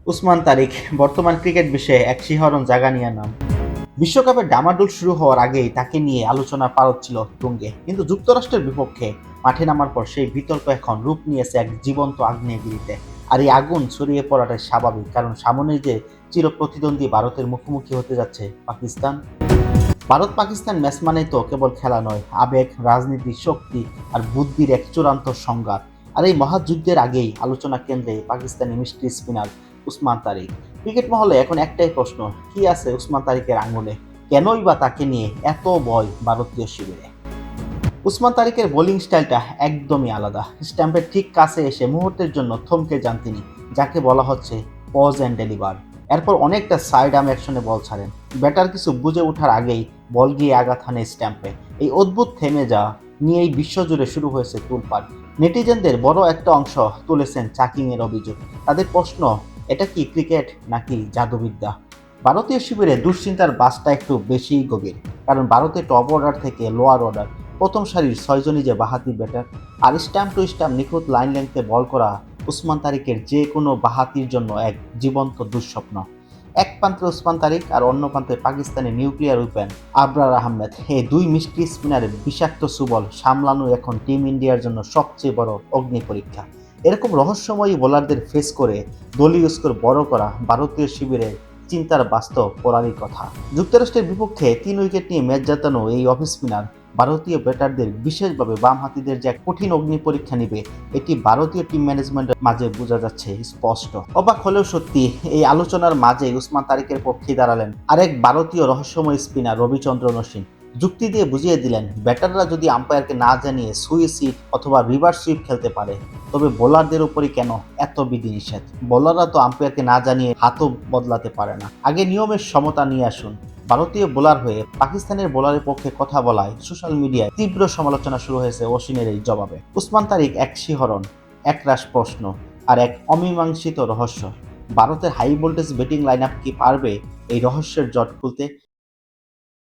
উসমান তারিক বর্তমান ক্রিকেট বিশ্বে এক শিহরণ জায়গা নিয়ে নাম। বিশ্বকাপের ডামাডোল শুরু হওয়ার আগেই তাকে নিয়ে আলোচনা পারদ ছিল তুঙ্গে, কিন্তু যুক্তরাষ্ট্রের বিপক্ষে মাঠে নামার পর সেই বিতর্ক এখন রূপ নিয়েছে এক জীবন্ত আগ্নেয়গিরিতে। আর এই আগুন ছড়িয়ে পড়াটাই স্বাভাবিক, কারণ সামনেই যে চির প্রতিদ্বন্দ্বী ভারতের মুখোমুখি হতে যাচ্ছে পাকিস্তান। ভারত পাকিস্তান ম্যাচ মানেই তো কেবল খেলা নয়, আবেগ, রাজনীতি, শক্তি আর বুদ্ধির এক চূড়ান্ত সংঘাত। আর এই মহাযুদ্ধের আগেই আলোচনা কেন্দ্রে পাকিস্তানি মিস্ট্রি স্পিনার উসমান তারিক। ক্রিকেট মহলে এখন একটাই প্রশ্ন, কি আছে উসমান তারিকের আঙুলে? কেনই বা তাকে নিয়ে এত ভয় ভারতীয় শিবিরে? উসমান তারিকের বোলিং স্টাইলটা একদমই আলাদা। স্ট্যাম্পের ঠিক কাছে এসে মুহূর্তের জন্য থমকে যান তিনি, যাকে বলা হচ্ছে পজ অ্যান্ড ডেলিভার। এরপর অনেকটা সাইড আর্ম অ্যাকশনে বল ছাড়েন। ব্যাটার কিছু বুঝে ওঠার আগেই বল গিয়ে আঘাত হানে স্ট্যাম্পে। এই অদ্ভুত থেমে যাওয়া নিয়েই বিশ্বজুড়ে শুরু হয়েছে তোলপাড়। নেটিজেনদের বড় একটা অংশ তুলেছেন চাকিংয়ের অভিযোগ। তাদের প্রশ্ন, এটা কি ক্রিকেট নাকি জাদুবিদ্যা? ভারতীয় শিবিরে দুশ্চিন্তার বাসটা একটু বেশিই গভীর, কারণ ভারতের টপ অর্ডার থেকে লোয়ার অর্ডার প্রথম সারির ছয়জনই যে বাহাতি ব্যাটার। আর স্ট্যাম্প টু স্ট্যাম্প নিখুঁত লাইন লেংথে বল করা উসমান তারিকের যে কোনো বাহাতির জন্য এক জীবন্ত দুঃস্বপ্ন। এক প্রান্তে উসমান তারিক আর অন্য প্রান্তে পাকিস্তানি নিউক্লিয়ার উইপেন আবরার আহমেদ। এই দুই মিষ্টি স্পিনারের বিষাক্ত সুবল সামলানো এখন টিম ইন্ডিয়ার জন্য সবচেয়ে বড় অগ্নি পরীক্ষা। এরকম রহস্যময়ী বোলারদের ফেস করে দলীয় স্কোর বড় করা ভারতীয় শিবিরের চিন্তার বাস্তব পড়ারই কথা। যুক্তরাষ্ট্রের বিপক্ষে 3 উইকেট নিয়ে ম্যাচ জেতানো এই অফ স্পিনার ভারতীয় ব্যাটারদের, বিশেষভাবে বামহাতিদের যে এক কঠিন অগ্নি পরীক্ষা নিবে, এটি ভারতীয় টিম ম্যানেজমেন্টের মাঝে বোঝা যাচ্ছে স্পষ্ট। অবাক হলেও সত্যি, এই আলোচনার মাঝে উসমান তারিকের পক্ষে দাঁড়ালেন আরেক ভারতীয় রহস্যময় স্পিনার রবিচন্দ্রন অশ্বিন। যুক্তি দিয়ে বুঝিয়ে দিলেন, ব্যাটাররা যদি আম্পায়ারকে না জানিয়ে সুইপ অথবা রিভার্স সুইপ খেলতে পারে, তবে বোলারদের উপরই কেন এত বিধিনিষেধ? বোলাররা তো আম্পায়ারকে না জানিয়ে হাতও বদলাতে পারে না। আগে নিয়মের সমতা নিয়ে আসুন। ভারতীয় বোলার হয়ে পাকিস্তানের বোলারের পক্ষে কথা বলায় সোশ্যাল মিডিয়ায় তীব্র সমালোচনা শুরু হয়েছে অশ্বিনের এই জবাবে। উসমান তারিক এক শিহরণ, একরাশ প্রশ্ন আর এক অমীমাংসিত রহস্য। ভারতের high voltage batting line up কি পারবে এই রহস্যের জট খুলতে?